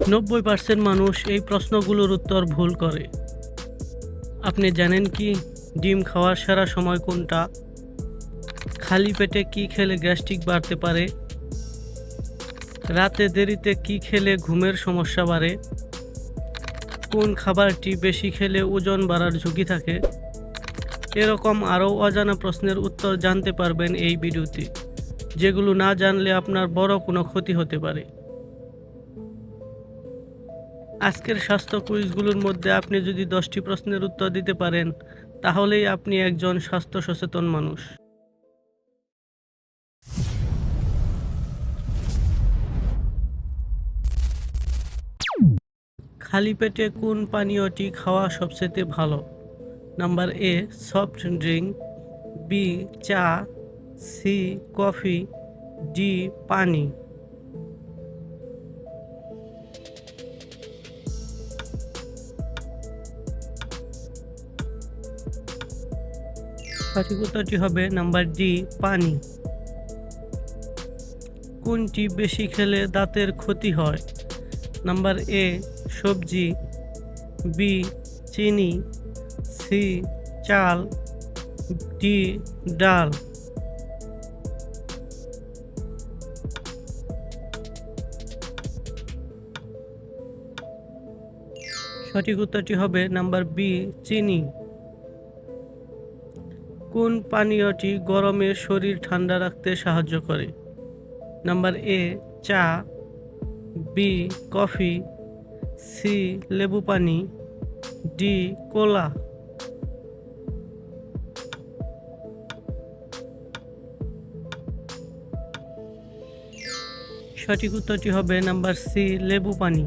90% মানুষ এই প্রশ্নগুলোর উত্তর ভুল করে। আপনি জানেন কি ডিম খাওয়ার সেরা সময় কোনটা? খালি পেটে কি খেলে গ্যাস্ট্রিক বাড়তে পারে? রাতে দেরিতে কি খেলে ঘুমের সমস্যা বাড়ে? কোন খাবারটি বেশি খেলে ওজন বাড়ার ঝুঁকি থাকে? এরকম আরও অজানা প্রশ্নের উত্তর জানতে পারবেন এই ভিডিওতে, যেগুলো না জানলে আপনার বড় কোনো ক্ষতি হতে পারে। আজকের স্বাস্থ্য কুইজগুলোর মধ্যে আপনি যদি 10টি প্রশ্নের উত্তর দিতে পারেন, তাহলেই আপনি একজন স্বাস্থ্য সচেতন মানুষ। খালি পেটে কোন পানীয়টি খাওয়া সবচেয়ে ভালো? Number A soft drink, B চা, সি কফি, ডি পানি। সঠিক উত্তরটি হবে নাম্বার ডি পানি। কোনটি বেশি খেলে দাঁতের ক্ষতি হয়? নাম্বার এ সবজি, বি চিনি, সি চাল, ডি ডাল। সঠিক উত্তরটি হবে নাম্বার বি চিনি। কোন পানীয়টি গরমে শরীর ঠান্ডা রাখতে সাহায্য করে? নাম্বার এ চা, বি কফি, সি লেবু পানি, ডি কোলা। সঠিক উত্তরটি হবে নাম্বার সি লেবু পানি।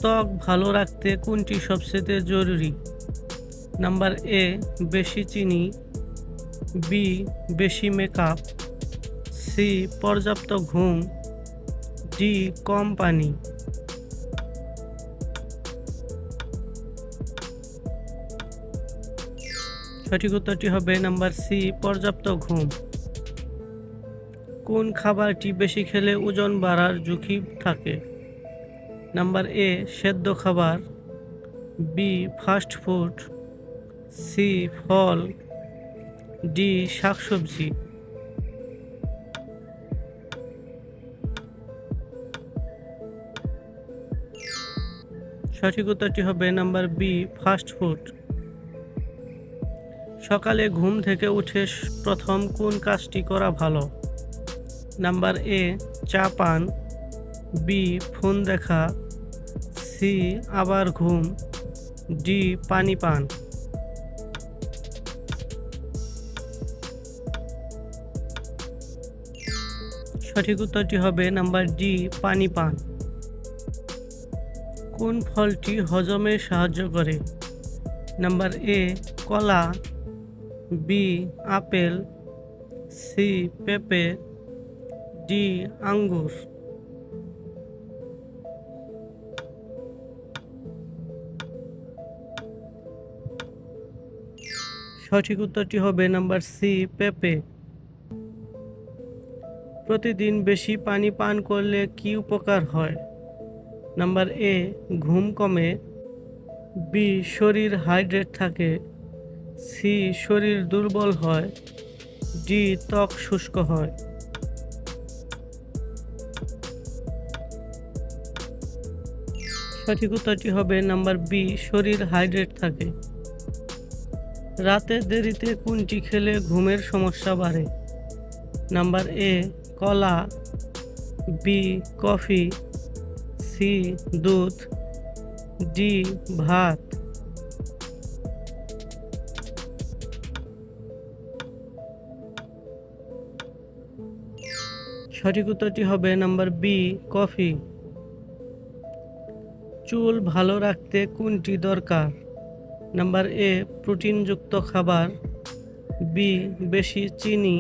ত্বক ভালো রাখতে কোনটি সবচেয়ে জরুরি? নাম্বার এ বেশি চিনি, বি বেশি মেকআপ, সি পর্যাপ্ত ঘুম, ডি কম পানি। সঠিক উত্তরটি হবে নাম্বার সি পর্যাপ্ত ঘুম। কোন খাবারটি বেশি খেলে ওজন বাড়ার ঝুঁকি থাকে? নাম্বার এ সেদ্ধ খাবার, বি ফাস্ট ফুড, সি ফল, ডি শাকসবজি। সঠিক উত্তরটি হবে নাম্বার বি ফাস্ট ফুড। সকালে ঘুম থেকে উঠে প্রথম কোন কাজটি করা ভালো? নাম্বার এ চা পান, বি ফোন দেখা, সি আবার ঘুম, ডি পানি পান। সঠিক উত্তরটি হবে নাম্বার ডি পানি পান। কোন ফলটি হজমে সাহায্য করে? নাম্বার এ কলা, বি আপেল, সি পেঁপে, ডি আঙ্গুর। সঠিক উত্তরটি হবে নাম্বার সি পেঁপে। প্রতিদিন বেশি পানি পান করলে কি উপকার হয়? নাম্বার এ ঘুম কমে, বি শরীর হাইড্রেট থাকে, সি শরীর দুর্বল হয়, ডি ত্বক শুষ্ক হয়। সঠিক উত্তরটি হবে নাম্বার বি শরীর হাইড্রেট থাকে। রাতে দেরিতে কোনটি খেলে ঘুমের সমস্যা বাড়ে? নাম্বার এ কলা, বি কফি, সি দুধ, ডি ভাত। সঠিক উত্তরটি হবে নাম্বার বি কফি। চুল ভালো রাখতে কোনটি দরকার? নাম্বার এ প্রোটিনযুক্ত খাবার, বি বেশি চিনি,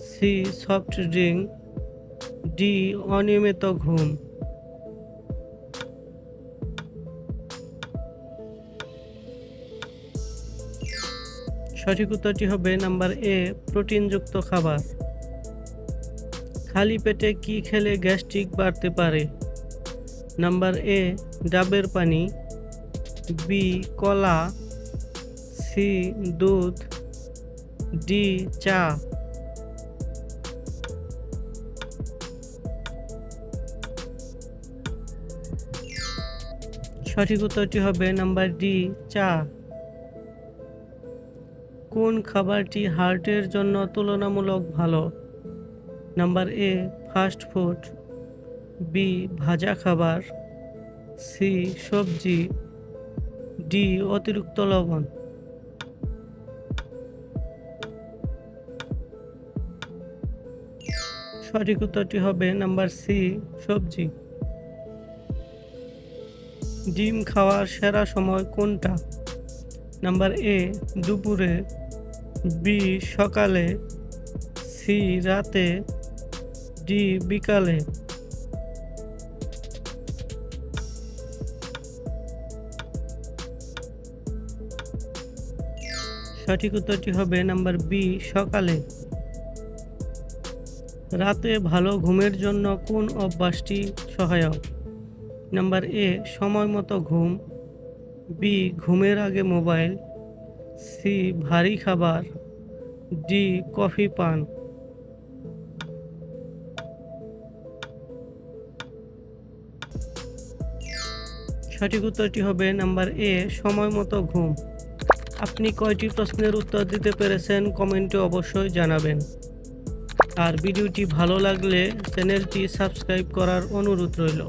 সি সফট ড্রিঙ্ক, ডি অনিয়মিত ঘুম। সঠিক উত্তরটি হবে নাম্বার এ প্রোটিনযুক্ত খাবার। খালি পেটে কি খেলে গ্যাস্ট্রিক বাড়তে পারে? নাম্বার এ ডাবের পানি, বি কলা, সি দুধ, ডি চা। সঠিক উত্তরটি হবে নাম্বার ডি চা। কোন খাবারটি হার্টের জন্য তুলনামূলক ভালো? Number A fast food, B ভাজা খাবার, সি সবজি, ডি অতিরিক্ত লবণ। সঠিক উত্তরটি হবে নাম্বার সি সবজি। ডিম খাওয়ার সেরা সময় কোনটা? নাম্বার এ দুপুরে, বি সকালে, সি রাতে, ডি বিকালে। সঠিক উত্তরটি হবে নাম্বার বি সকালে। রাতে ভালো ঘুমের জন্য কোন অভ্যাসটি সহায়ক? নাম্বার এ সময় মতো ঘুম, বি ঘুমের আগে মোবাইল, সি ভারী খাবার, ডি কফি পান। সঠিক উত্তরটি হবে নাম্বার এ সময় মতো ঘুম। আপনি কয়টি প্রশ্নের উত্তর দিতে পেরেছেন কমেন্টে অবশ্যই জানাবেন। আর ভিডিওটি ভালো লাগলে চ্যানেলটি সাবস্ক্রাইব করার অনুরোধ রইল।